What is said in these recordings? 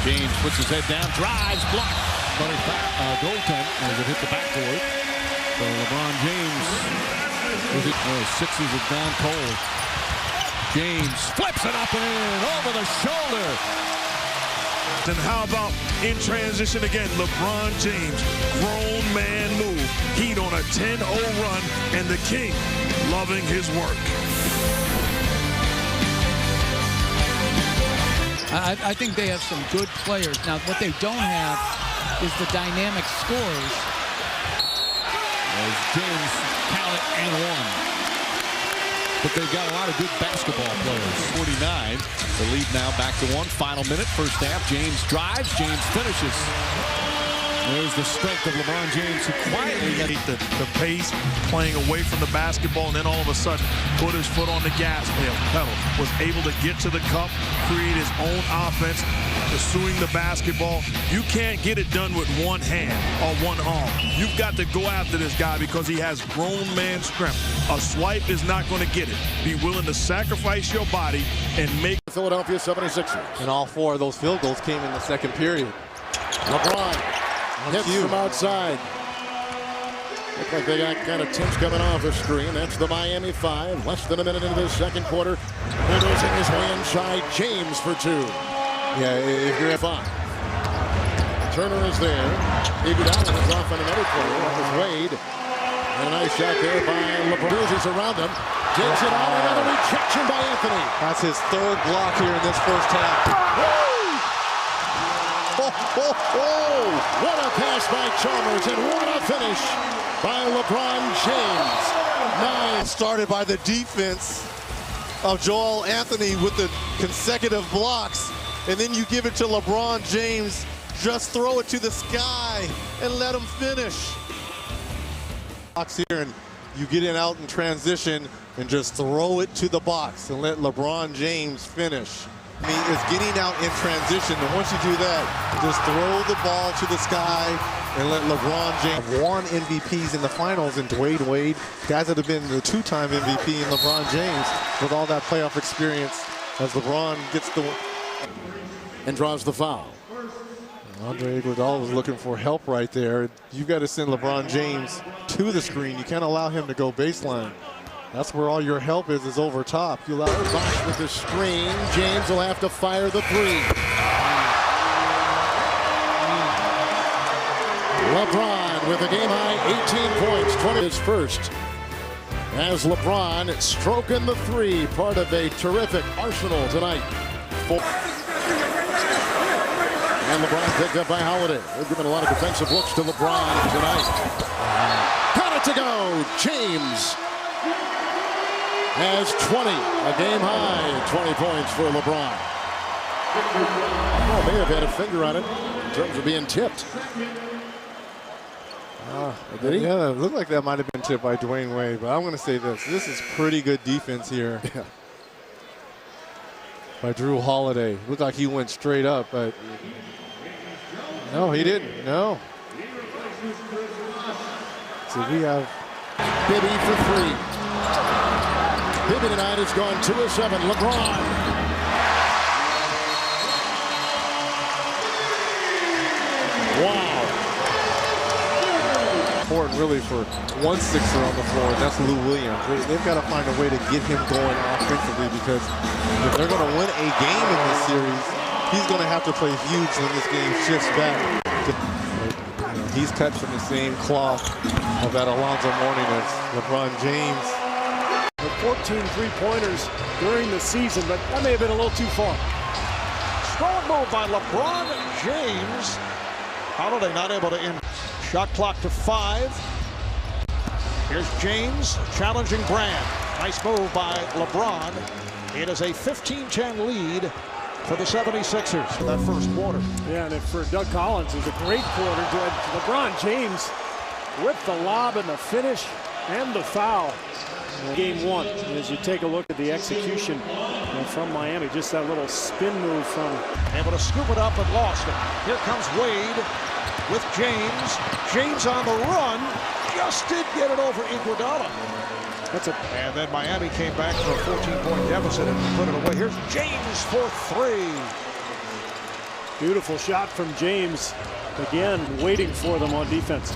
James puts his head down, drives, blocked. But goaltend as it hit the backboard. So LeBron James, Sixers have gone cold. James flips it up and in, over the shoulder. And how about in transition again, LeBron James, grown man move. Heat on a 10-0 run, and the King loving his work. I think they have some good players. Now, what they don't have is the dynamic scorers. As James count and one. But they've got a lot of good basketball players. 49. The lead now back to one. Final minute, first half. James drives. James finishes. There's the strength of LeBron James, who quietly got the pace, playing away from the basketball, and then all of a sudden put his foot on the gas pedal. Was able to get to the cup, create his own offense, pursuing the basketball. You can't get it done with one hand or one arm. You've got to go after this guy because he has grown man strength. A swipe is not going to get it. Be willing to sacrifice your body and make the Philadelphia 76ers. And all four of those field goals came in the second period. LeBron hits from outside. Looks like they got kind of tense coming off the screen. That's the Miami 5. Less than a minute into the second quarter. Bulldozing his way inside. James for two. Yeah, if you're at 5. Turner is there. Iguodala is off on another player. That was Wade. And a nice shot there by LeBron. He's around him. Takes it out. Another rejection by Anthony. That's his third block here in this first half. What a pass by Chalmers, and what a finish by LeBron James. Started by the defense of Joel Anthony with the consecutive blocks, and then you give it to LeBron James. Just throw it to the sky and let him finish. Box here, and you get it out in transition and just throw it to the box and let LeBron James finish. Is getting out in transition, and once you do that, just throw the ball to the sky and let LeBron James. Won MVPs in the finals, and Dwyane Wade, guys that have been the two-time MVP, and LeBron James with all that playoff experience as LeBron gets the and draws the foul. Andre Iguodala was looking for help right there. You've got to send LeBron James to the screen. You can't allow him to go baseline. That's where all your help is over top. You allow Bosh with the screen. James will have to fire the three. LeBron with a game-high 18 points, 20 his first. As LeBron stroking the three, part of a terrific arsenal tonight. And LeBron picked up by Holiday. They've given a lot of defensive looks to LeBron tonight. Got it to go. James has 20, a game high, 20 points for LeBron. Oh, may have had a finger on it in terms of being tipped. Did he? Yeah, it looked like that might have been tipped by Dwyane Wade, but I'm going to say this. This is pretty good defense here by Drew Holiday. Looked like he went straight up, but no, he didn't. No. So we have Bibby for three. Bibby tonight has gone 2 of 7. LeBron. Wow. Important really for one Sixer on the floor, and that's Lou Williams. They've got to find a way to get him going offensively, because if they're going to win a game in this series, he's going to have to play huge when this game shifts back. He's cut from the same cloth of that Alonzo Mourning as LeBron James. 14 three-pointers during the season, but that may have been a little too far. Strong move by LeBron James. Holiday not able to end. Shot clock to 5. Here's James challenging Brand. Nice move by LeBron. It is a 15-10 lead for the 76ers in that first quarter. Yeah, and for Doug Collins, it was a great quarter. LeBron James with the lob and the finish and the foul. Game 1, as you take a look at the execution from Miami, just that little spin move from. Able to scoop it up and lost it. Here comes Wade with James. James on the run. Just did get it over Iguodala. And then Miami came back for a 14-point deficit and put it away. Here's James for 3. Beautiful shot from James. Again, waiting for them on defense.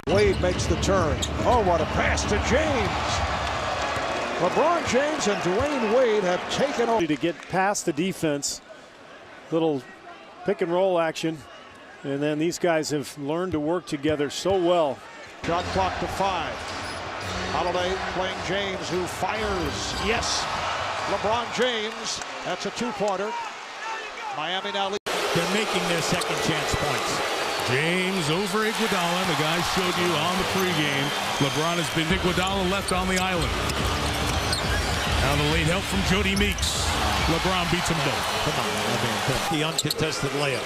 Wade makes the turn. Oh, what a pass to James. LeBron James and Dwyane Wade have taken over. To get past the defense. Little pick and roll action. And then these guys have learned to work together so well. Shot clock to 5. Holiday playing James, who fires. Yes. LeBron James. That's a two-pointer. Miami now leads. They're making their second chance points. James over Iguodala. The guys showed you on the pregame. LeBron has been Iguodala left on the island. Now the late help from Jody Meeks. LeBron beats them both. Come on, the uncontested layup.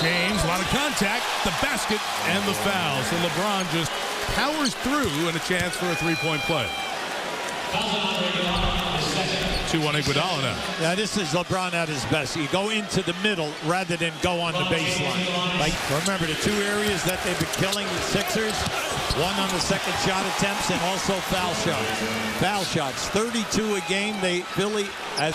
James, a lot of contact, the basket, and the foul. So LeBron just powers through and a chance for a three-point play. 2-1 Iguodala now. Yeah, this is LeBron at his best. You go into the middle rather than go on the baseline. Like, remember the two areas that they've been killing the Sixers? One on the second shot attempts and also foul shots. Foul shots, 32 a game. Philly has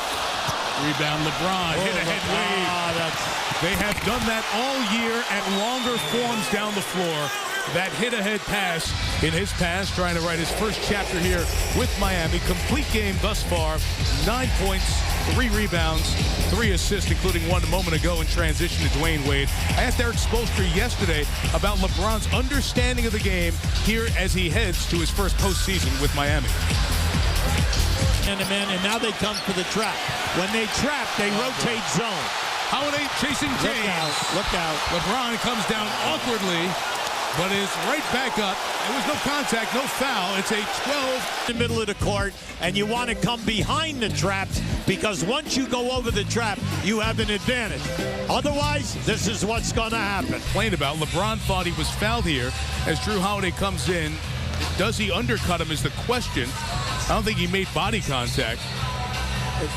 Rebound LeBron, hit ahead Wade. They have done that all year at longer forms down the floor. That hit-ahead pass in his past, trying to write his first chapter here with Miami. Complete game thus far, 9 points, 3 rebounds, 3 assists, including one a moment ago in transition to Dwyane Wade. I asked Eric Spoelstra yesterday about LeBron's understanding of the game here as he heads to his first postseason with Miami. And now they come for the trap. When they trap, they rotate zone. Holiday chasing James. Look out. LeBron comes down awkwardly, but is right back up. There was no contact, no foul. It's a 12. In the middle of the court, and you want to come behind the traps because once you go over the trap, you have an advantage. Otherwise, this is what's going to happen. Complained about. LeBron thought he was fouled here as Drew Holiday comes in. Does he undercut him is the question. I don't think he made body contact.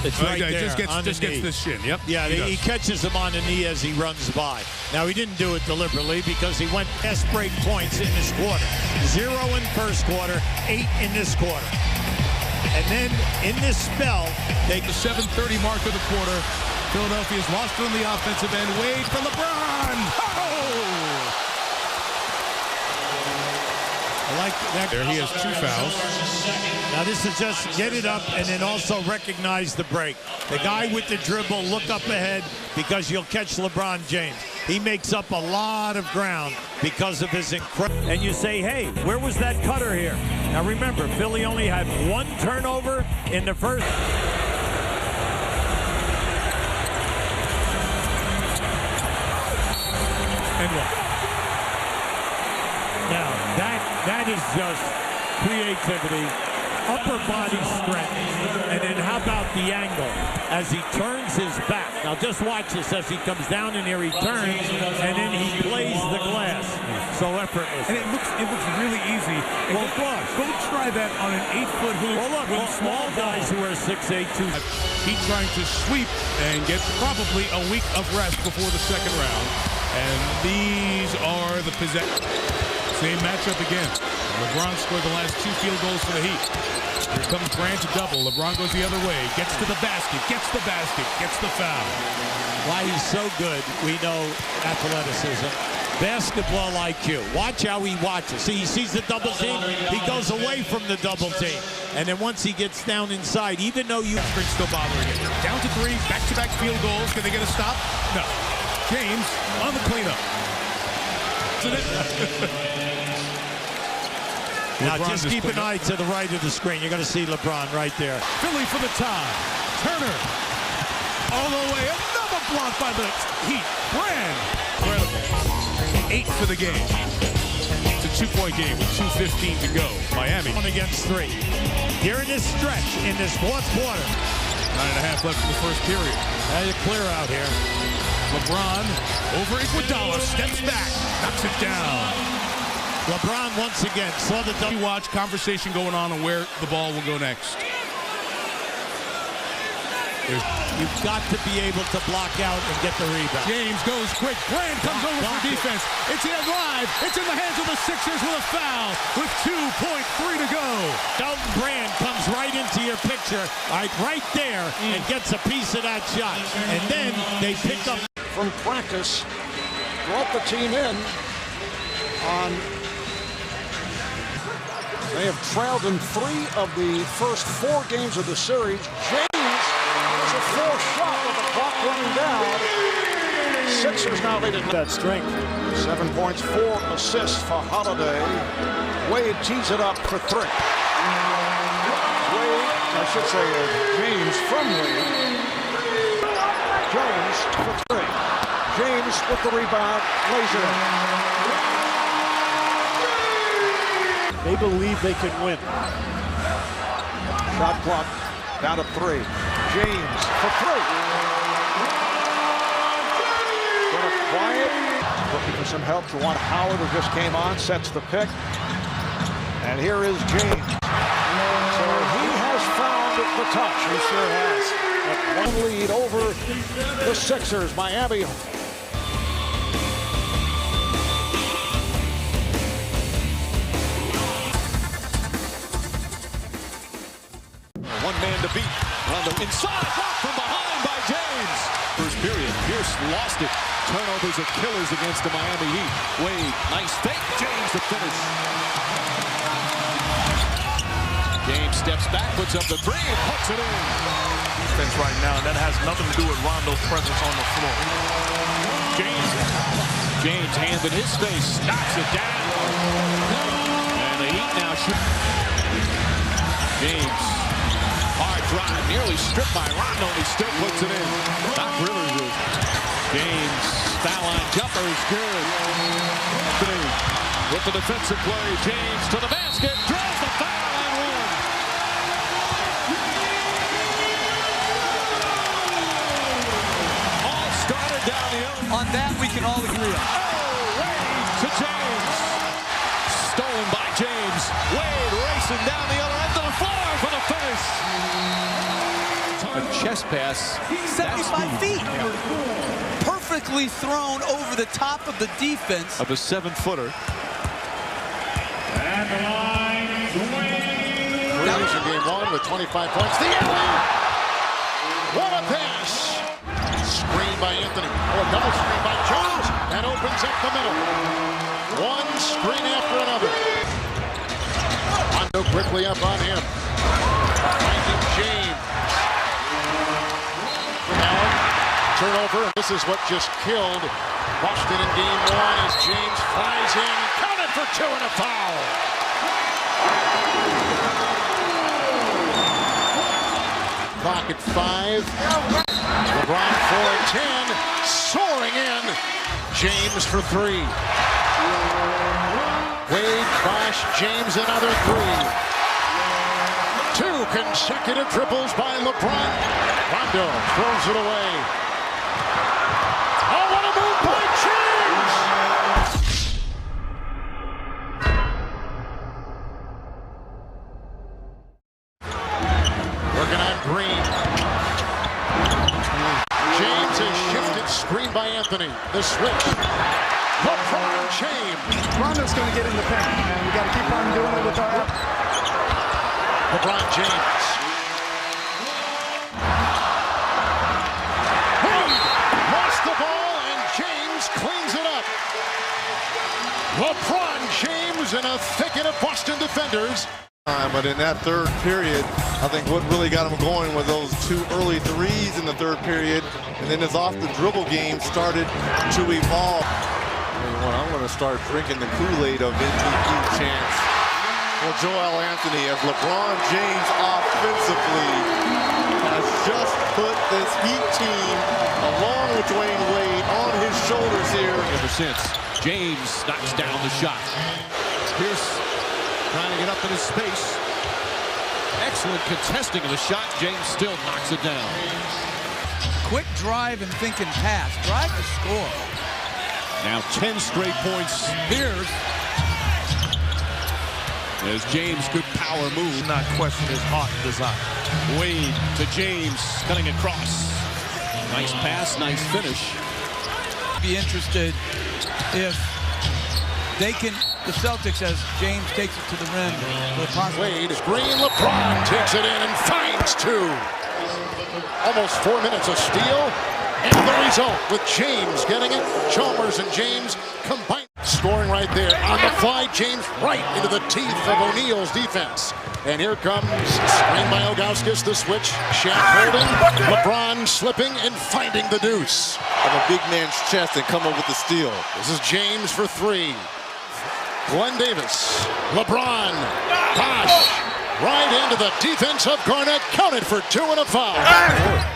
It's right there, just gets the shin. Yep. Yeah, he catches him on the knee as he runs by. Now, he didn't do it deliberately because he went fast break points in this quarter. 0 in first quarter, 8 in this quarter. And then in this spell, they the 7:30 mark of the quarter. Philadelphia's lost it on the offensive end. Wade for LeBron. Oh! I like that. There he has 2 fouls. Now this is just get it up and then also recognize the break. The guy with the dribble, look up ahead because you'll catch LeBron James. He makes up a lot of ground because of his incredible. And you say, hey, where was that cutter here? Now remember, Philly only had 1 turnover in the first. And what? Now, that is just creativity, upper body strength, and then how about the angle as he turns his back. Now, just watch this as he comes down in here, he turns, and then he plays the glass. So effortless. And it looks really easy. Well, go try that on an 8-foot hoop. Well, look, with small guys who are 6'8", 2. He's trying to sweep and get probably a week of rest before the second round. And these are the possessions. Same matchup again. LeBron scored the last 2 field goals for the Heat. Here comes Grant to double. LeBron goes the other way. Gets to the basket. Gets the basket. Gets the foul. Why he's so good, we know athleticism. Basketball IQ. Watch how he watches. See, he sees the double team. He goes away from the double team. And then once he gets down inside, even though you... Still bothering it. Down to 3. Back-to-back field goals. Can they get a stop? No. James on the cleanup. Now just keep an eye to the right of the screen. You're going to see LeBron right there. Philly for the tie. Turner all the way. Another block by the Heat. Brand. Incredible. 8 for the game. It's a 2-point game with 2:15 to go. Miami. 1 against 3. Here in this stretch, in this fourth quarter. 9.5 left in the first period. That's a clear out here. LeBron over Iguodala. Steps back. Knocks it down. LeBron once again saw the double. Watch conversation going on where the ball will go next. You've got to be able to block out and get the rebound. James goes quick. Brand comes over for defense. It's in live. It's in the hands of the Sixers with a foul with 2.3 to go. Dalton Brand comes right into into your picture right there and gets a piece of that shot. And then they pick up. From practice, brought the team in on. They have trailed in 3 of the first 4 games of the series. James has a 4th shot with the clock running down. Sixers now lead it. That strength. 7 points, 4 assists for Holiday. Wade tees it up for 3. Wade, I should say James from Wade. Jones for 3. James with the rebound, lays it in. They believe they can win. Shot clock down to 3. James for 3. Going to quiet. Looking for some help. Dwyane Howard, who just came on, sets the pick. And here is James. So he has found the touch. He sure has. A 1 lead over the Sixers. Miami. One man to beat. Rondo inside. Blocked from behind by James. First period. Pierce lost it. Turnovers are killers against the Miami Heat. Wade, nice fake. James to finish. James steps back, puts up the 3, and puts it in. Defense right now, and that has nothing to do with Rondo's presence on the floor. James, hand in his face, knocks it down. And the Heat now shoot. James, hard drive, nearly stripped by Rondo, and he still puts it in. Doc Rivers is. James, foul line jumper is good. Anthony with the defensive play. James to the basket, draws the foul and one. All started down the other. On that, we can all agree on. Wade to James. Stolen by James. Wade racing down the other end of the floor for the finish. A chest pass. 75 feet. Perfectly thrown over the top of the defense. Of a 7-footer. At the line, Dwyane. In game 1 with 25 points. The alley. What a pass. Screen by Anthony. Oh, a double screen by Jones. That opens up the middle. One screen after another. Rondo quickly up on him. Finding James. Allen. Turnover. And this is what just killed Boston in game 1 as James flies in. Counted for 2 and a foul. Clock at 5. LeBron 4 and 10. Soaring in. James for 3. Wade, Bosh, James another 3. 2 consecutive triples by LeBron. Rondo throws it away. Oh, what a move by James! Working on Green. James has shifted, screen by Anthony. The switch. LeBron James. Rondo's going to get in the paint, and we got to keep on doing it with our. LeBron James. Wade lost the ball, and James cleans it up. LeBron James in a thicket of Boston defenders. But in that third period, I think what really got him going was those 2 early threes in the third period, and then his off-the-dribble game started to evolve. I'm going to start drinking the Kool-Aid of MVP chance. Well, Joel Anthony, as LeBron James offensively has just put this Heat team, along with Dwyane Wade, on his shoulders here. Ever since James knocks down the shot. Pierce trying to get up in his space. Excellent contesting of the shot. James still knocks it down. Quick drive and thinking pass. Drive to score. Now 10 straight points. Pierce. As James, good power move. Not question his heart and desire. Wade to James, cutting across. Nice pass, nice finish. Be interested if they can the Celtics as James takes it to the rim. Wade, screen, LeBron takes it in and finds two. Almost 4 minutes of steal. And the result with James getting it. Chalmers and James combined. Scoring right there on the fly. James right into the teeth of O'Neal's defense. And here comes screen by Ilgauskas, the switch. Shaq holding. LeBron slipping and finding the deuce. Of a big man's chest and come up with the steal. This is James for three. Glenn Davis. LeBron. Bosh. Right into the defense of Garnett. Counted for 2 and a foul.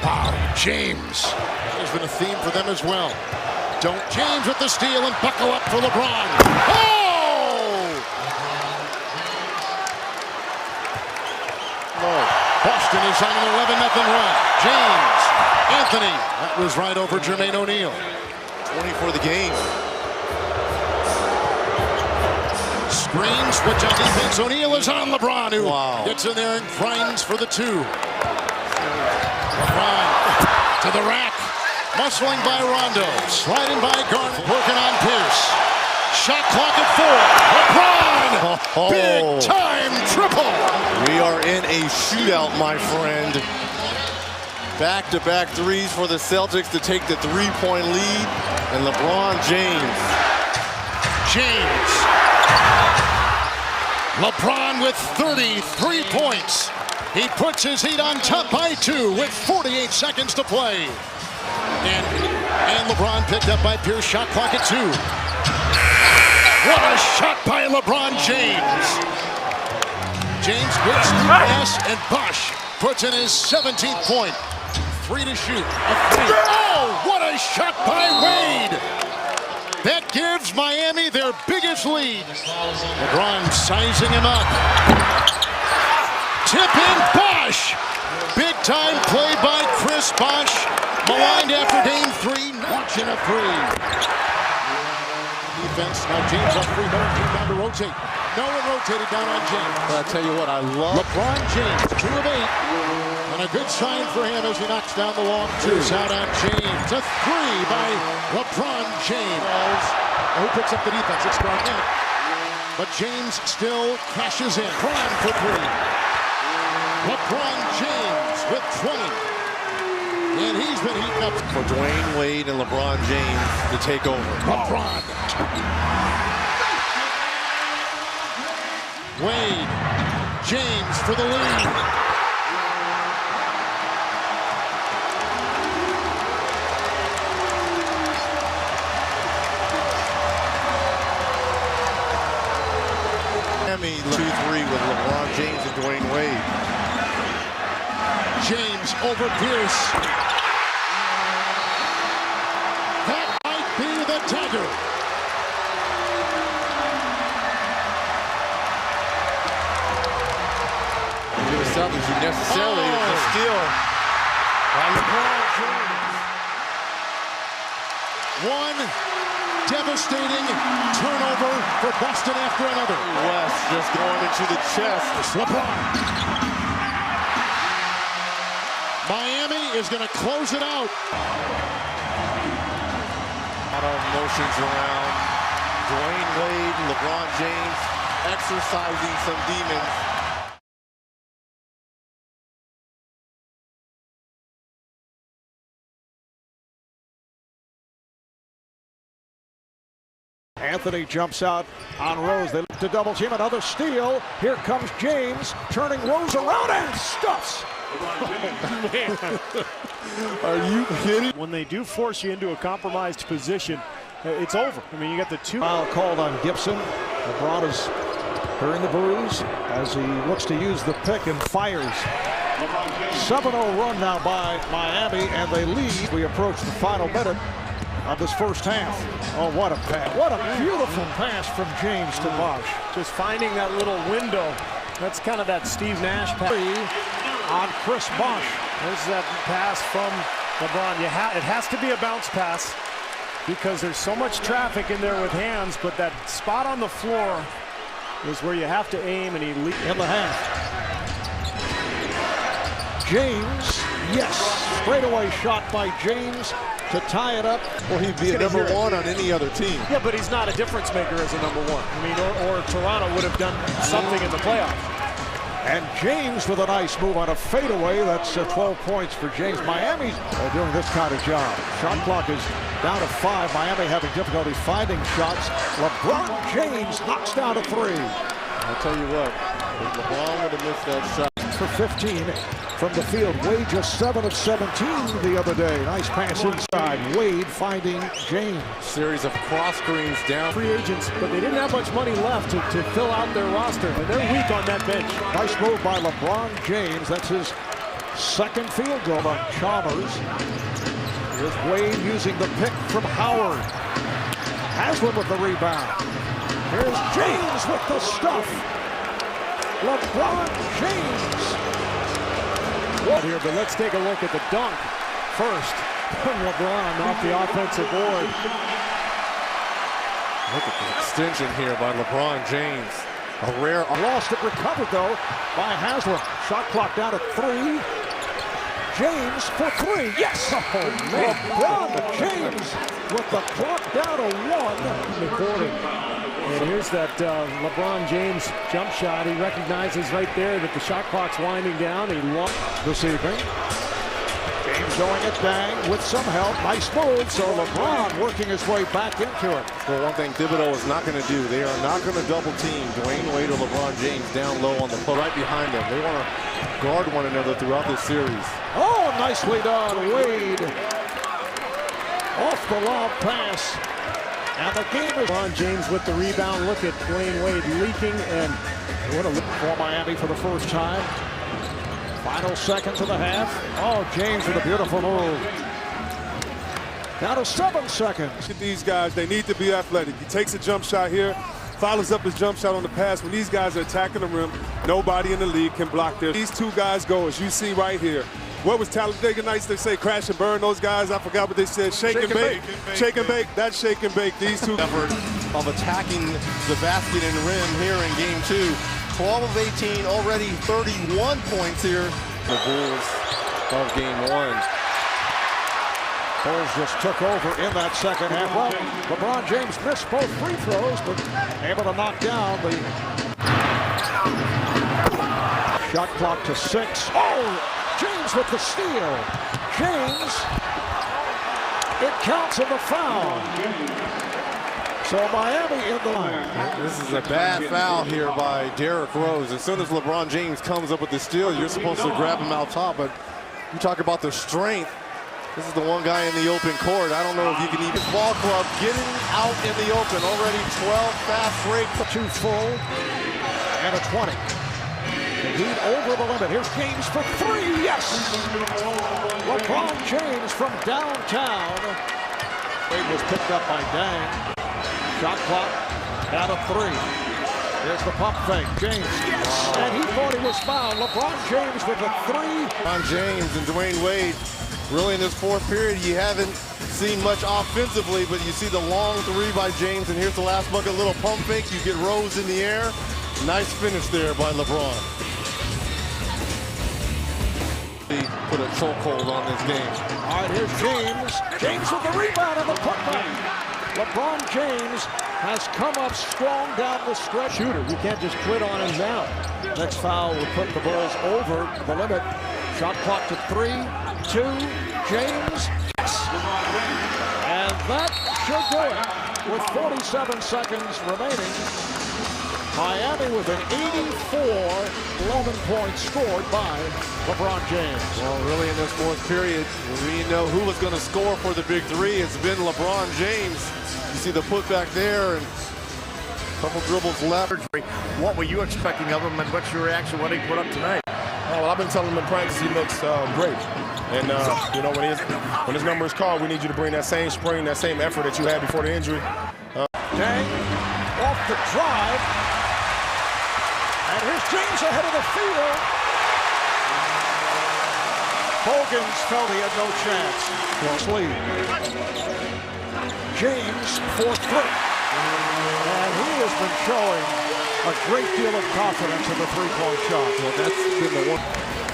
Wow. James. There's been a theme for them as well. Don't James with the steal and buckle up for LeBron. Oh! No. Boston is on an 11-0 run. James. Anthony. That was right over Jermaine O'Neal. 20 for the game. Screen, switch on defense. O'Neal is on LeBron, who gets in there and grinds for the 2. LeBron to the rack. Muscling by Rondo. Sliding by Garnett. Working on Pierce. Shot clock at 4. LeBron! Big time triple! We are in a shootout, my friend. Back-to-back threes for the Celtics to take the 3-point lead. And LeBron James. LeBron with 33 points. He puts his Heat on top by 2 with 48 seconds to play. And LeBron picked up by Pierce. Shot clock at 2. What a shot by LeBron James. James gets the pass, and Bosh puts in his 17th point. 3 to shoot. A 3. Oh, what a shot by Wade. That gives Miami their biggest lead. LeBron sizing him up. Tip in Bosh. Big time play by Chris Bosh. Maligned after game 3. Watching a 3. Defense. Now James up 3. No one came down to rotate. No one rotated down on James. But I tell you what, I love LeBron James, 2 of 8. And a good sign for him as he knocks down the long 2s out on James. A 3 by LeBron James. Who picks up the defense? It's Garnett. But James still cashes in. Prime for 3. LeBron James with 20. And he's been heating up. for Dwyane Wade and LeBron James to take over. LeBron. Wade. James for the lead. Miami 2-3 with LeBron James and Dwyane Wade. James over Pierce. That might be the dagger. To the Celtics, who necessarily is still by LeBron James. One devastating turnover for Boston after another. West just going into the chest. It's LeBron. Miami is going to close it out. A lot of emotions around Dwyane Wade and LeBron James exercising some demons. Anthony jumps out on Rose. They look to double team. Another steal. Here comes James, turning Rose around and stuffs. Oh, man. Are you kidding? When they do force you into a compromised position, it's over. I mean, you got the two. Foul called on Gibson. LeBron is hearing the bruise as he looks to use the pick and fires. 7-0 run now by Miami, and they lead. We approach the final minute of this first half. Oh, what a pass. What a beautiful pass from James to Bosh. Just finding that little window. That's kind of that Steve Nash pass. On Chris Bosh. There's that pass from LeBron. It has to be a bounce pass because there's so much traffic in there with hands, but that spot on the floor is where you have to aim, and he leads in the half. James, yes. straightaway shot by James to tie it up. Well, he'd be a number one on any other team. Yeah, but he's not a difference maker as a number one. I mean, or Toronto would have done something in the playoffs. And James with a nice move on a fadeaway. That's 12 points for James. Miami's doing this kind of job. Shot clock is down to 5. Miami having difficulty finding shots. LeBron James knocks down a 3. I'll tell you what, if LeBron would have missed that shot. For 15 from the field. Wade just 7 of 17 the other day. Nice pass inside. Wade finding James. Series of cross screens down. Free agents, but they didn't have much money left to fill out their roster, and they're weak on that bench. Nice move by LeBron James. That's his second field goal on Chalmers. Here's Wade using the pick from Howard. Haslam with the rebound. Here's James with the stuff. LeBron James. Here, but let's take a look at the dunk first. LeBron off the offensive board. Look at the extension here by LeBron James. A rare. Lost it, recovered though by Haslam. Shot clock down at 3. James for 3. Yes! Oh, man. LeBron James with the clock down to 1 in the quarter. And here's that LeBron James jump shot. He recognizes right there that the shot clock's winding down. He lost receiving. James going at Dang with some help. Nice move. So LeBron working his way back into it. Well, one thing Thibodeau is not going to do, they are not going to double team Dwyane Wade or LeBron James down low on the play right behind them. They want to guard one another throughout this series. Oh, nicely done. Wade off the lob pass. And the game is LeBron James with the rebound. Look at Dwyane Wade leaking, and what a look for Miami for the first time. Final seconds of the half. Oh, James with a beautiful move. Down to 7 seconds. Look at these guys. They need to be athletic. He takes a jump shot here, follows up his jump shot on the pass. When these guys are attacking the rim, nobody in the league can block this. These two guys go, as you see right here. What was Talladega Nights? They say crash and burn. Those guys, I forgot what they said. Shake and bake. Shake and bake. That's shake and bake. These two. Effort of attacking the basket and rim here in game 2. 12 of 18, already 31 points here. The Bulls of game 1. Bulls just took over in that second half. Well, LeBron James missed both free throws, but able to knock down the shot clock to 6. Oh! James with the steal. James, it counts in the foul. So Miami in the line. This is a bad foul here by Derrick Rose. As soon as LeBron James comes up with the steal, you're supposed to grab him out top, but you talk about the strength. This is the one guy in the open court. I don't know if you can even. Ball club getting out in the open. Already 12 fast break. 2 full and a 20. Heat over the limit. Here's James for 3. Yes! LeBron James from downtown. Wade was picked up by Dang. Shot clock down to 3. There's the pump fake. James. Yes! And he thought he was fouled. LeBron James with a 3. LeBron James and Dwyane Wade. Really in this fourth period, you haven't seen much offensively, but you see the long 3 by James, and here's the last bucket. Little pump fake. You get Rose in the air. Nice finish there by LeBron. He put a chokehold on this game. All right, here's James. James with the rebound and the putback. LeBron James has come up strong down the stretch. Shooter, you can't just quit on him now. Next foul will put the Bulls over the limit. Shot clock to 3, 2, James. Yes! And that should do it. With 47 seconds remaining, Miami with an 11 points scored by LeBron James. Well, really in this fourth period, we know who was going to score for the big 3. It's been LeBron James. You see the putback there and a couple dribbles left. What were you expecting of him, and what's your reaction when he put up tonight? Oh, well, I've been telling him in practice he looks great. And, you know, when his number is called, we need you to bring that same spring, that same effort that you had before the injury. Dang, off the drive. And here's James ahead of the field. Bogans felt he had no chance. Lead. James for 3. And he has been showing a great deal of confidence in the 3-point shot. Well, that's been the one.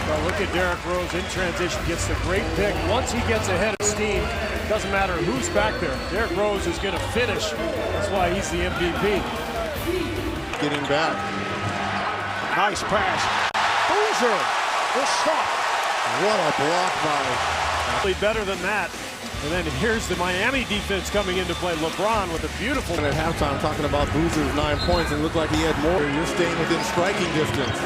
Well, look at Derrick Rose in transition, gets the great pick. Once he gets ahead of steam, doesn't matter who's back there. Derrick Rose is going to finish. That's why he's the MVP. Getting back. Nice pass. Boozer is stopped. What a block by. Better than that. And then here's the Miami defense coming into play. LeBron with a beautiful. And at halftime, talking about Boozer's 9 points, and it looked like he had more. You're staying within striking distance.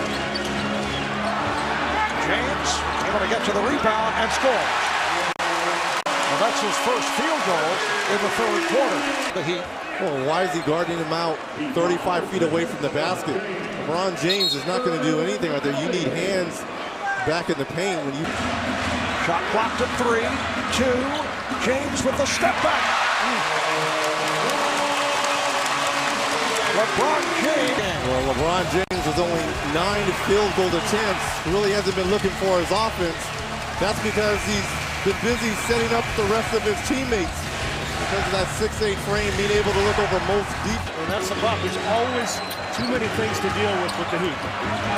James able to get to the rebound and score. Well, that's his first field goal in the third quarter. The Heat. Well, why is he guarding him out 35 feet away from the basket? LeBron James is not going to do anything right there. You need hands back in the paint when you. Shot clocked at 3, 2. James with the step back. LeBron James. Well, LeBron James with only 9 field goal attempts. Really hasn't been looking for his offense. That's because he's been busy setting up the rest of his teammates. Because of that 6'8" frame, being able to look over most deep. And that's the problem. There's always too many things to deal with the Heat.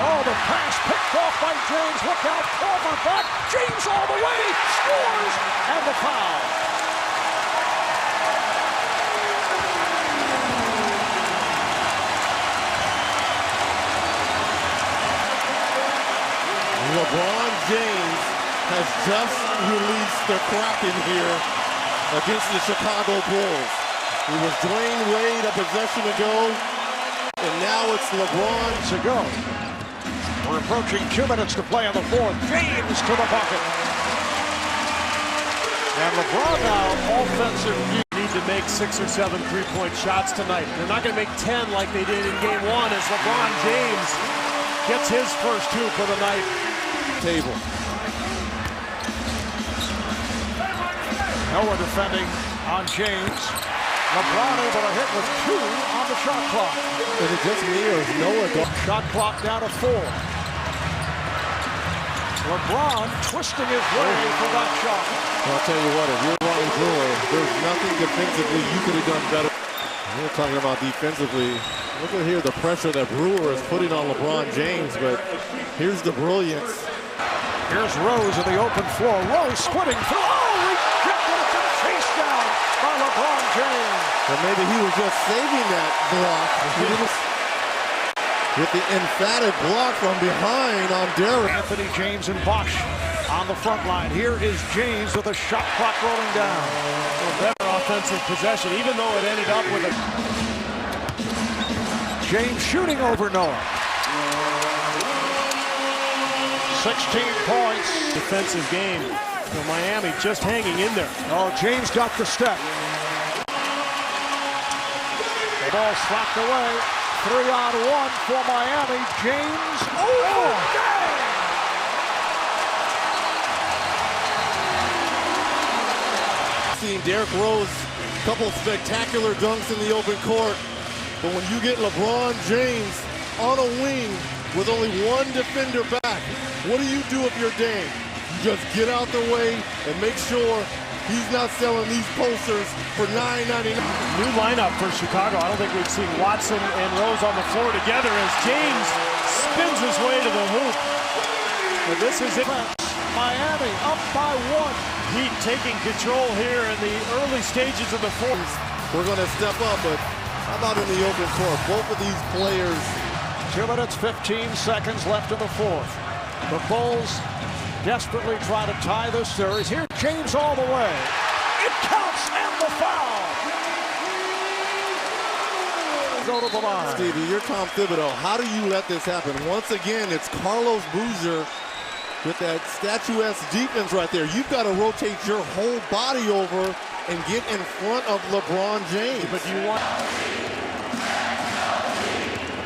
Oh, the pass picked off by James. Look out, Culver back. James all the way. Scores. And the foul. LeBron James has just released the Kraken here against the Chicago Bulls. It was Dwyane Wade a possession ago, and now it's LeBron to go. We're approaching 2 minutes to play in the fourth. James to the bucket. And LeBron now offensive. Need to make 6 or 7 3-point shots tonight. They're not going to make 10 like they did in game 1 as LeBron James gets his first 2 for the night. Table. Noah defending on James. LeBron able to hit with 2 on the shot clock. Is it just me or is Noah? Shot clock down to 4. LeBron twisting his way for that shot. Well, I'll tell you what, if you're Ron Brewer, there's nothing defensively you could have done better. We're talking about defensively. Look at here the pressure that Brewer is putting on LeBron James, but here's the brilliance. Here's Rose in the open floor. Rose squinting through. Oh, rejected it and chased down by LeBron James. Well, maybe he was just saving that block. With the emphatic block from behind on Derrick. Anthony James and Bosh on the front line. Here is James with a shot clock rolling down. A better offensive possession, even though it ended up with a... James shooting over Noah. 16 points. Defensive game for Miami, just hanging in there. Oh, James got the step. The ball slapped away. 3-on-1 for Miami. James. Oh! Seeing Derrick Rose, a couple spectacular dunks in the open court. But when you get LeBron James on a wing with only 1 defender back, what do you do if you're Dame? You just get out the way and make sure he's not selling these posters for $9.99. New lineup for Chicago. I don't think we've seen Watson and Rose on the floor together as James spins his way to the hoop. But this is it. Miami up by 1. Heat taking control here in the early stages of the fourth. We're going to step up, but how about in the open court? Both of these players. 2 minutes, 15 seconds left in the fourth. The Bulls desperately try to tie this series. Here, James all the way. It counts and the foul. Go to the line. Stevie, you're Tom Thibodeau. How do you let this happen? Once again, it's Carlos Boozer with that statuesque defense right there. You've got to rotate your whole body over and get in front of LeBron James. But you want...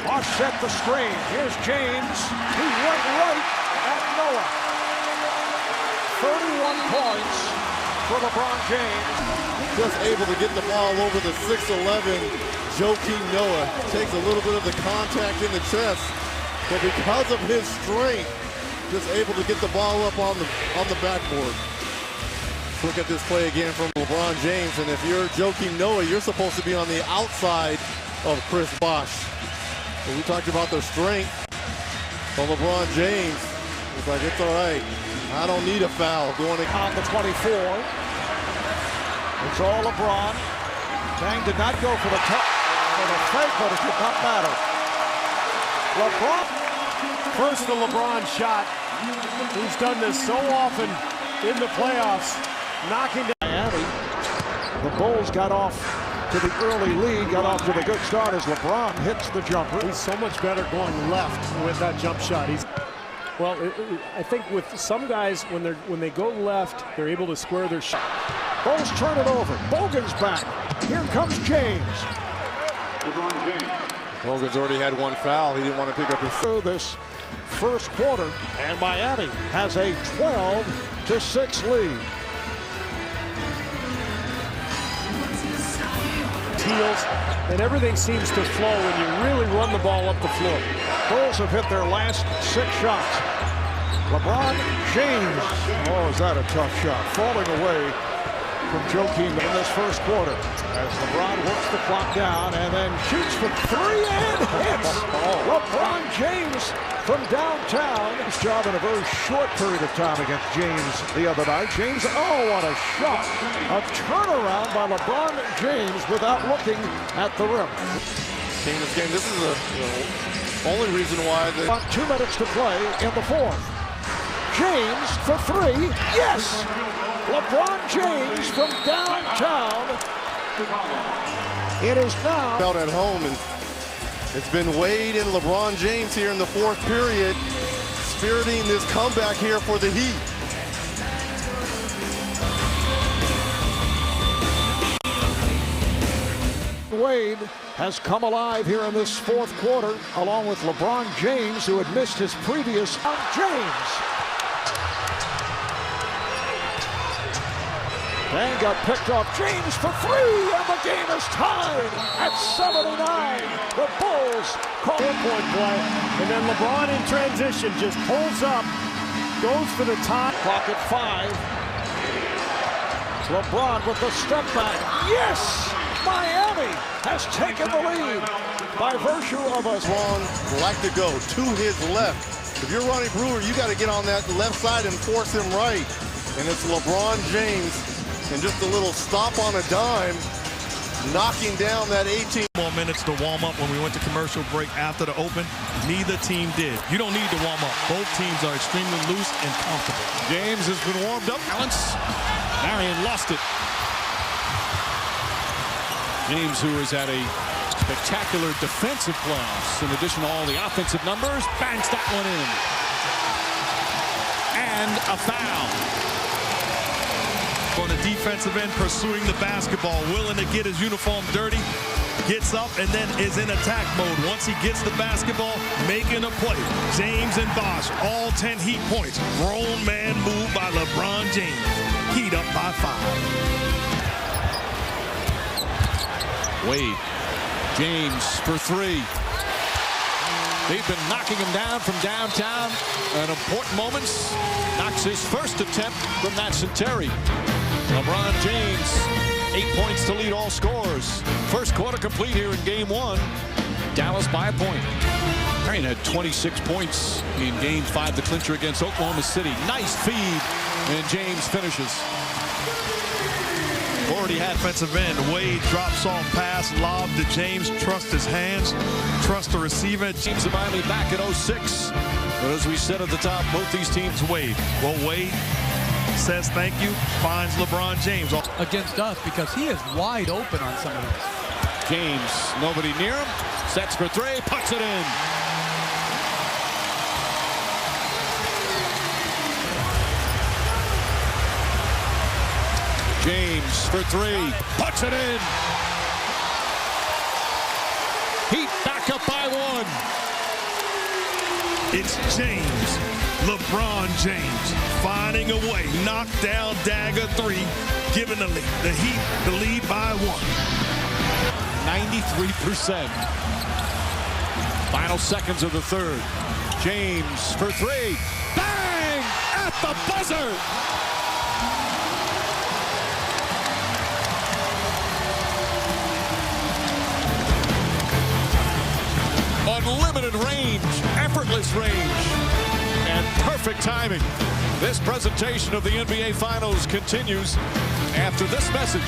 Bosh set the screen. Here's James. He went right at Noah. 31 points for LeBron James. Just able to get the ball over the 6'11" Joakim Noah. Takes a little bit of the contact in the chest, but because of his strength, just able to get the ball up on the backboard. Let's look at this play again from LeBron James, and if you're Joakim Noah, you're supposed to be on the outside of Chris Bosh. But we talked about the strength of LeBron James. He's like, it's all right. I don't need a foul going on the 24. It's all LeBron. Dang did not go for the fake, but it did not matter. LeBron. First the LeBron shot. He's done this so often in the playoffs. Knocking down Miami. The Bulls got off to the early lead, got off to the good start as LeBron hits the jumper. He's so much better going left with that jump shot. Well, I think with some guys, when they go left, they're able to square their shot. Bulls turn it over. Bogan's back. Here comes James. Bogan's already had one foul. He didn't want to pick up his through this first quarter, and Miami has a 12-6 lead. Heels, and everything seems to flow when you really run the ball up the floor. Bulls have hit their last 6 shots. LeBron James. Oh, is that a tough shot? Falling away from Joakim in this first quarter as LeBron works the clock down and then shoots for 3 and hits. LeBron James from downtown. His job in a very short period of time against James the other night. James, oh, what a shot. A turnaround by LeBron James without looking at the rim. King this game. This is the only reason why they... 2 minutes to play in the fourth. James for 3. Yes! LeBron James from downtown. It is now out at home, and it's been Wade and LeBron James here in the fourth period, spiriting this comeback here for the Heat. Wade has come alive here in this fourth quarter, along with LeBron James, who had missed his previous James. Dang got picked off. James for 3, and the game is tied at 79. The Bulls call point play, and then LeBron in transition just pulls up, goes for the tie. Clock at 5. LeBron with the step back. Yes! Miami has taken the lead by virtue of a LeBron like to go to his left. If you're Ronnie Brewer, you got to get on that left side and force him right. And it's LeBron James. And just a little stop on a dime, knocking down that 18 more minutes to warm up when we went to commercial break after the open. Neither team did. You don't need to warm up. Both teams are extremely loose and comfortable. James has been warmed up. Balance. Marion lost it. James, who has had a spectacular defensive playoffs, in addition to all the offensive numbers, bangs that one in. And a foul. On the defensive end, pursuing the basketball, willing to get his uniform dirty, gets up and then is in attack mode. Once he gets the basketball, making a play. James and Bosh, all 10 Heat points. Grown man move by LeBron James. Heat up by 5. Wade, James for 3. They've been knocking him down from downtown at important moments. Knocks his first attempt from that Centeri. LeBron James, 8 points to lead all scorers. First quarter complete here in game 1. Dallas by a point. Marion had 26 points in game 5, the clincher against Oklahoma City. Nice feed, and James finishes. Already had defensive end. Wade drops off pass, lob to James. Trust his hands, trust the receiver. Teams of Miami back at 06. But as we said at the top, both these teams Wade. Well, Wade says thank you, finds LeBron James. Against us because he is wide open on some of this. James, nobody near him, sets for 3, puts it in. James for 3, puts it in. Heat back up by 1. It's James, LeBron James, finding a way, knockdown dagger 3, giving the Heat the lead by 1. 93%. Final seconds of the third. James for 3. Bang! At the buzzer! Unlimited range, effortless range. And And perfect timing. This presentation of the NBA Finals continues after this message.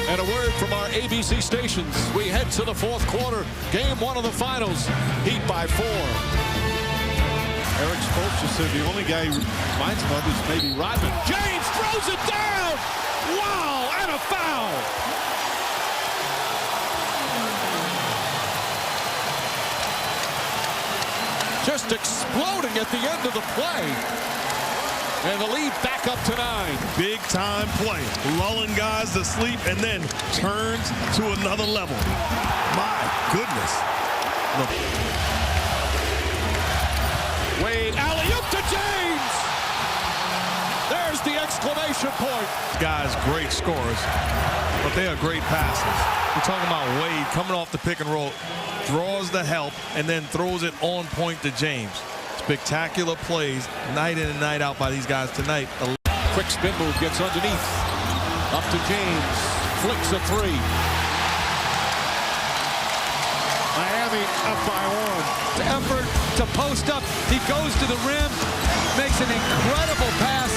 And a word from our ABC stations. We head to the fourth quarter. Game 1 of the Finals. Heat by 4. Eric Spoelstra said the only guy he reminds him of is maybe Rodman. James throws it down! Wow! And a foul! Just exploding at the end of the play. And the lead back up to 9. Big time play. Lulling guys to sleep and then turns to another level. My goodness. Look. Wade, alley-oop to James! There's the exclamation point. Guys, great scorers, but they are great passes. We're talking about Wade coming off the pick and roll, draws the help, and then throws it on point to James. Spectacular plays night in and night out by these guys tonight. Quick spin move, gets underneath. Up to James, flicks a 3. Miami up by 1. Effort to post up. He goes to the rim, makes an incredible pass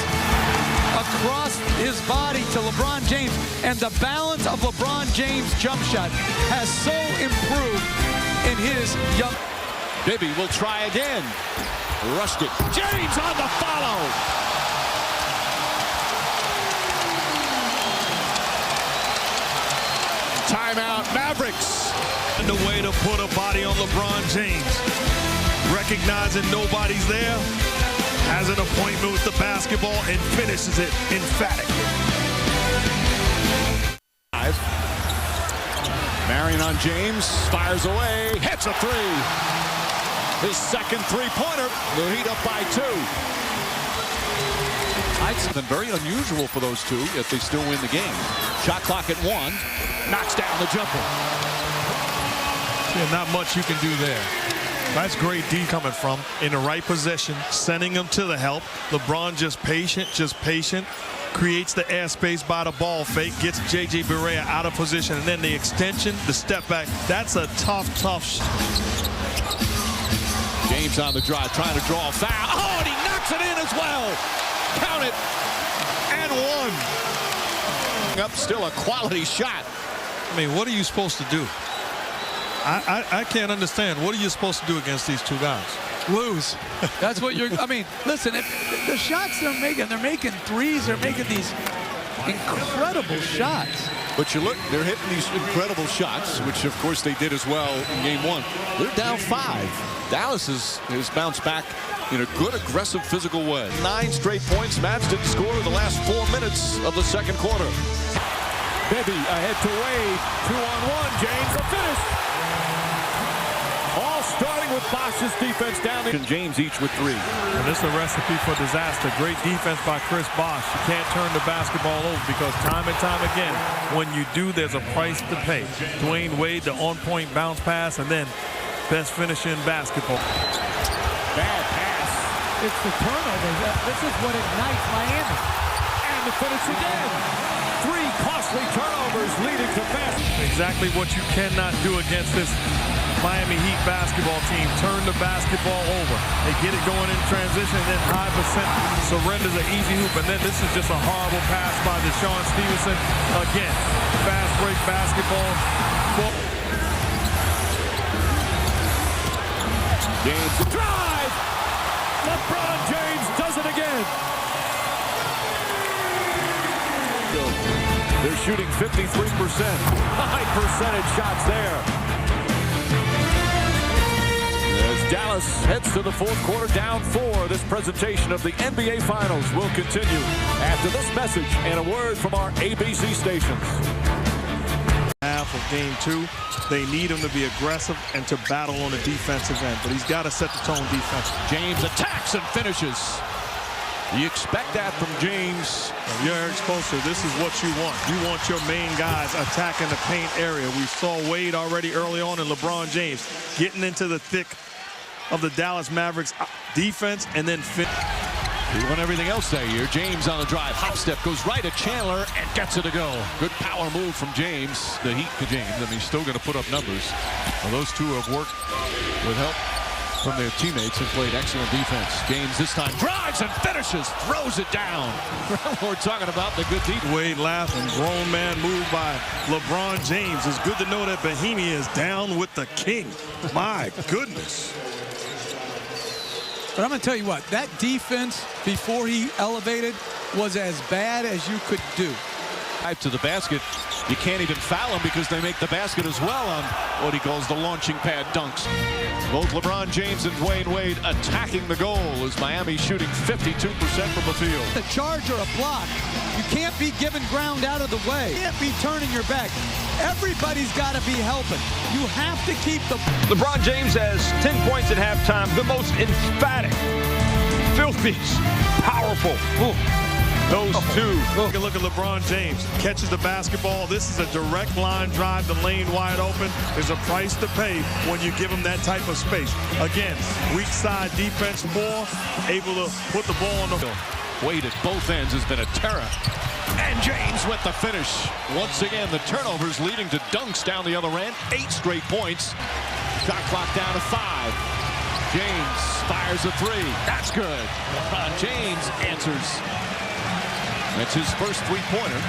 across his body to LeBron James. And the balance of LeBron James' jump shot has so improved in his young... Bibby will try again. Rushed it. James on the follow. Timeout, Mavericks. And the way to put a body on LeBron James. Recognizing nobody's there. Has an appointment with the basketball and finishes it emphatically. Marion on James. Fires away. Hits a 3. His second three-pointer. The Heat up by 2. It's been very unusual for those two if they still win the game. Shot clock at 1. Knocks down the jumper. Yeah, not much you can do there. That's great D coming from in the right position, sending him to the help. LeBron just patient. Creates the airspace by the ball fake, gets J.J. Barea out of position, and then the extension, the step back. That's a tough James on the drive, trying to draw a foul. Oh, and he knocks it in as well. Count it. And 1. Up, still a quality shot. I mean, what are you supposed to do? I can't understand. What are you supposed to do against these two guys? Lose. That's what you're... I mean, listen, if the shots they're making threes, they're making these incredible shots. But you look, they're hitting these incredible shots, which, of course, they did as well in Game 1. They're down 5. Dallas has bounced back in a good, aggressive, physical way. 9 straight points. Mavs didn't score in the last 4 minutes of the second quarter. Bibby ahead to Wade. 2-on-1. James, the finish. All starting with Bosh's defense down. And James each with 3. And this is a recipe for disaster. Great defense by Chris Bosh. You can't turn the basketball over because time and time again, when you do, there's a price to pay. Dwyane Wade, the on-point bounce pass, and then best finisher in basketball. Bad pass. It's the turnovers. This is what ignites Miami. And the finish again. 3 costly turnovers leading to fast. Exactly what you cannot do against this Miami Heat basketball team. Turn the basketball over. They get it going in transition, and then high percent surrenders an easy hoop. And then this is just a horrible pass by Deshaun Stevenson. Again, fast break basketball. James the drive. LeBron James does it again. They're shooting 53%. High percentage shots there. As Dallas heads to the fourth quarter down 4, this presentation of the NBA Finals will continue after this message and a word from our ABC stations. Half of Game 2, they need him to be aggressive and to battle on the defensive end, but he's got to set the tone defensively. James attacks and finishes. You expect that from James. If you're Eric Spoelstra, this is what you want. You want your main guys attacking the paint area. We saw Wade already early on and LeBron James getting into the thick of the Dallas Mavericks defense and then fit. He won everything else that year. James on the drive. Hop step goes right at Chandler and gets it to go. Good power move from James. The Heat to James. I mean, he's still going to put up numbers. Well, those two have worked with help from their teammates who played excellent defense. James this time drives and finishes, throws it down. We're talking about the good defense. Wade laughing, grown man move by LeBron James. It's good to know that Bohemia is down with the king. My goodness. But I'm going to tell you what, that defense before he elevated was as bad as you could do. To the basket. You can't even foul him because they make the basket as well on what he calls the launching pad dunks. Both LeBron James and Dwyane Wade attacking the goal as Miami shooting 52% from the field. A charge or a block, you can't be giving ground out of the way. You can't be turning your back. Everybody's got to be helping. You have to keep the... LeBron James has 10 points at halftime, the most emphatic, filthiest, powerful. Ooh. Those two. Take a look at LeBron James. Catches the basketball. This is a direct line drive. The lane wide open. There's a price to pay when you give him that type of space. Again, weak side defense more, able to put the ball on the field. Wade at both ends has been a terror. And James with the finish. Once again, the turnovers leading to dunks down the other end. 8 straight points. Shot clock down to 5. James fires a 3. That's good. LeBron James answers. That's his first three-pointer.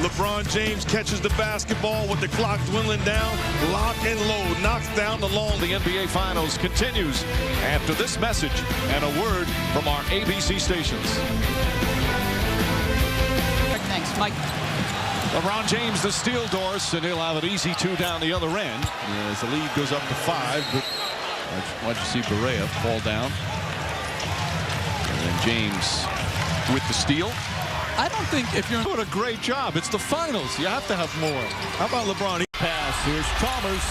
LeBron James catches the basketball with the clock dwindling down. Lock and load. Knocks down the long. The NBA Finals continues after this message and a word from our ABC stations. Thanks, Mike. LeBron James, the steal doors, and he'll have an easy 2 down the other end as the lead goes up to 5. But watch you see Berea fall down. And then James with the steal. I don't think if you're doing a great job. It's the finals. You have to have more. How about LeBron? Pass. Here's Chalmers.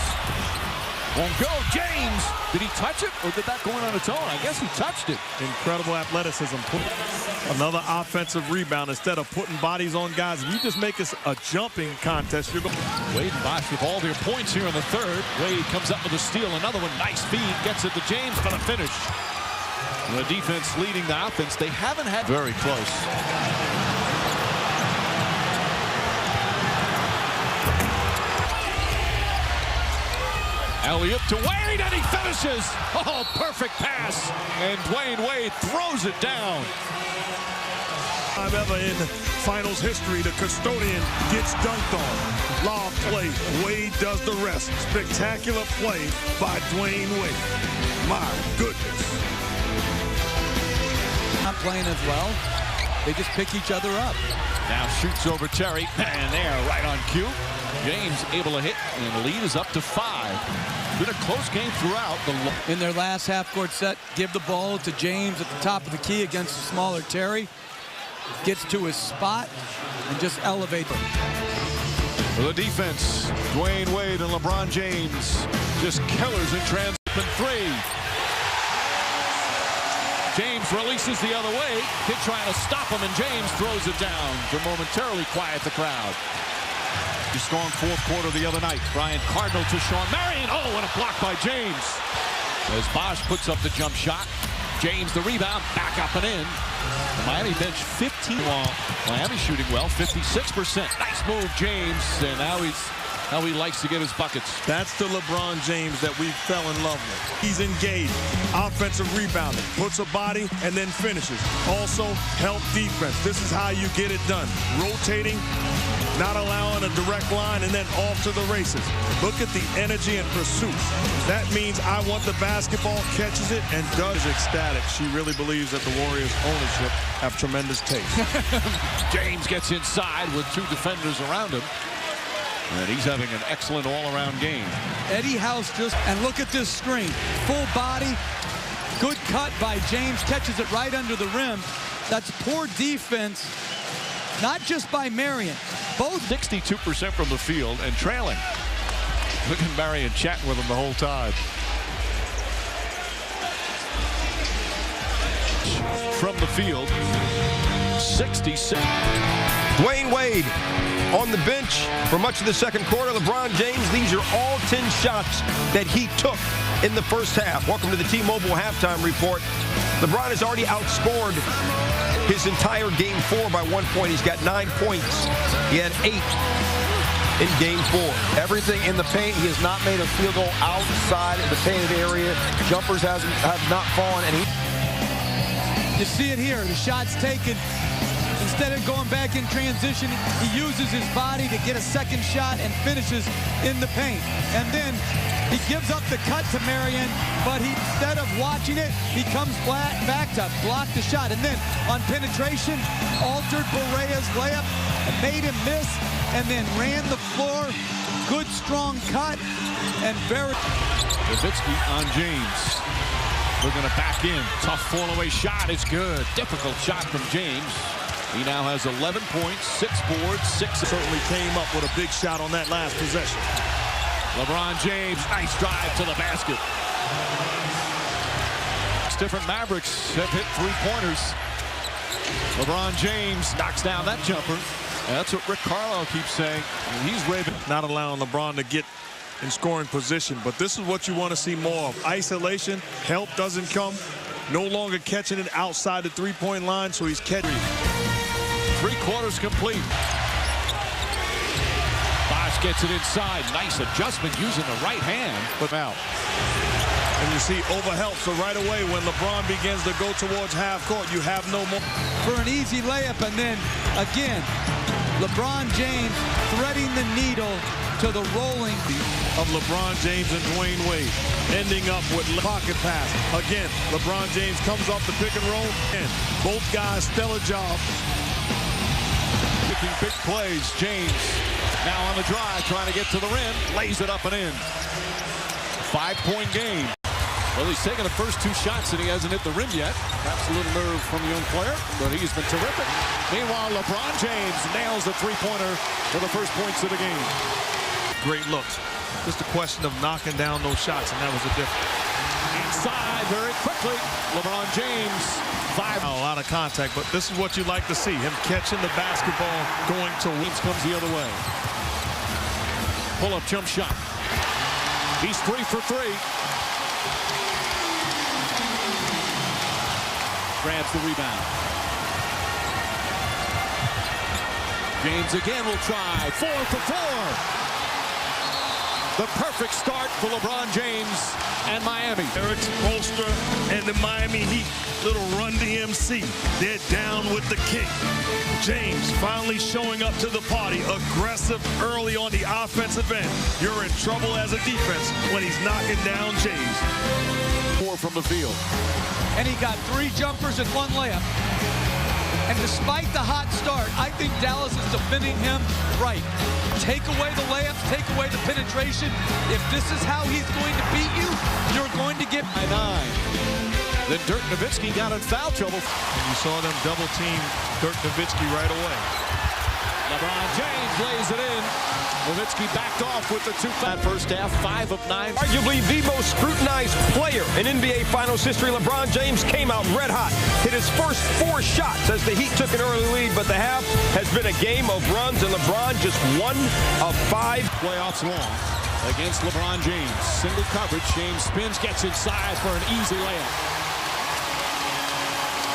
Won't go. James. Did he touch it or did that go in on its own? I guess he touched it. Incredible athleticism. Another offensive rebound instead of putting bodies on guys. If you just make this a jumping contest, you're going. Wade and Bosh with all their points here in the third. Wade comes up with a steal. Another one. Nice feed. Gets it to James for the finish. The defense leading the offense. They haven't had very close. Alley-oop to Wade, and he finishes. Oh, perfect pass. And Dwyane Wade throws it down. Time ever in finals history, the custodian gets dunked on. Lob play. Wade does the rest. Spectacular play by Dwyane Wade. My goodness. Not playing as well. They just pick each other up. Now shoots over Terry, and there, right on cue. James able to hit, and the lead is up to 5. Been a close game throughout. In their last half-court set, give the ball to James at the top of the key against the smaller Terry. Gets to his spot and just elevates him. For the defense, Dwyane Wade and LeBron James just killers in transition. 3. James releases the other way. Kid trying to stop him, and James throws it down to momentarily quiet the crowd. A strong fourth quarter the other night. Brian Cardinal to Sean Marion. Oh, and a block by James. As Bosh puts up the jump shot. James the rebound, back up and in. The Miami bench 15. Miami shooting well, 56%. Nice move, James. And now how he likes to get his buckets. That's the LeBron James that we fell in love with. He's engaged, offensive rebounding, puts a body, and then finishes. Also, help defense. This is how you get it done. Rotating, not allowing a direct line, and then off to the races. Look at the energy and pursuit. That means I want the basketball, catches it, and does ecstatic. She really believes that the Warriors' ownership have tremendous taste. James gets inside with 2 defenders around him. And he's having an excellent all-around game. Eddie House just, and look at this screen. Full body, good cut by James, catches it right under the rim. That's poor defense, not just by Marion. Both 62% from the field and trailing. Look at Marion chatting with him the whole time. From the field, 66. Dwyane Wade on the bench for much of the second quarter. LeBron James, these are all 10 shots that he took in the first half. Welcome to the T-Mobile halftime report. LeBron has already outscored his entire game 4 by 1 point. He's got 9 points. He had 8 in Game 4. Everything in the paint. He has not made a field goal outside of the painted area. Jumpers have not fallen, and You see it here. The shot's taken. Instead of going back in transition, he uses his body to get a second shot and finishes in the paint. And then he gives up the cut to Marion, but instead of watching it, he comes back to block the shot. And then on penetration, altered Borea's layup, made him miss, and then ran the floor. Good, strong cut, and very... Nowitzki on James. Looking to back in. Tough fall-away shot is good. Difficult shot from James. He now has 11 points, 6 boards, 6. Certainly came up with a big shot on that last possession. LeBron James, nice drive to the basket. Different Mavericks have hit three-pointers. LeBron James knocks down that jumper. And that's what Rick Carlisle keeps saying. He's raving. Not allowing LeBron to get in scoring position, but this is what you want to see more of. Isolation, help doesn't come. No longer catching it outside the three-point line, so he's catching. 3 quarters complete. Bosh gets it inside. Nice adjustment using the right hand. But out. And you see overhelp, so right away when LeBron begins to go towards half court, you have no more. For an easy layup, and then again, LeBron James threading the needle to the rolling of LeBron James and Dwyane Wade, ending up with pocket pass. Again, LeBron James comes off the pick and roll, and both guys stellar job. Making big plays. James now on the drive, trying to get to the rim, lays it up and in. 5-point game. Well, he's taken the first 2 shots and he hasn't hit the rim yet. Perhaps a little nerve from the young player, but he's been terrific. Meanwhile, LeBron James nails the three-pointer for the first points of the game. Great looks. Just a question of knocking down those shots, and that was the difference. Inside very quickly. LeBron James. 5. A lot of contact, but this is what you like to see. Him catching the basketball, going to Wins comes the other way. Pull-up jump shot. He's 3 for 3. Grabs the rebound. James again will try. 4 for 4. The perfect start for LeBron James and Miami. Eric Spoelstra and the Miami Heat. Little run DMC. They're down with the king. James finally showing up to the party. Aggressive early on the offensive end. You're in trouble as a defense when he's knocking down James. 4 from the field. And he got 3 jumpers and 1 layup. And despite the hot start, I think Dallas is defending him right. Take away the layups, take away the penetration. If this is how he's going to beat you, you're going to get by 9. Then Dirk Nowitzki got in foul trouble. And you saw them double team Dirk Nowitzki right away. LeBron James lays it in. Nowitzki backed off with the 2 that first half, 5 of 9. Arguably the most scrutinized player in NBA Finals history, LeBron James came out red hot. Hit his first 4 shots as the Heat took an early lead, but the half has been a game of runs, and LeBron just 1 of 5. Playoffs long against LeBron James. Single coverage. James spins, gets inside for an easy layup.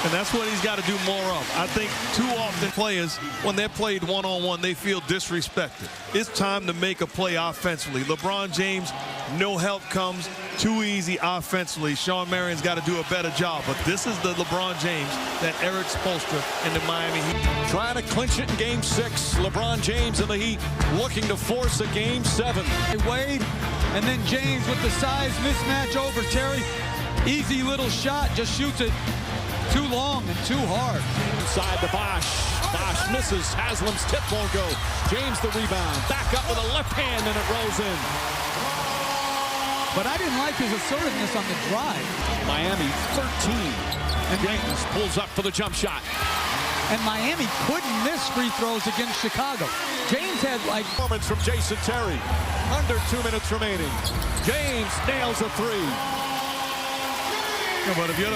And that's what he's got to do more of. I think too often players, when they're played one-on-one, they feel disrespected. It's time to make a play offensively. LeBron James, no help comes, too easy offensively. Sean Marion's got to do a better job. But this is the LeBron James that Eric Spoelstra and the Miami Heat. Trying to clinch it in Game 6. LeBron James and the Heat looking to force a Game 7. Wade, and then James with the size mismatch over Terry. Easy little shot, just shoots it. Too long and too hard. Inside to Bosh. Bosh misses. Haslam's tip won't go. James the rebound. Back up with a left hand and it rolls in. But I didn't like his assertiveness on the drive. Miami 13. And James pulls up for the jump shot. And Miami couldn't miss free throws against Chicago. James had like performance from Jason Terry. Under 2 minutes remaining. James nails a 3. Yeah, but if you're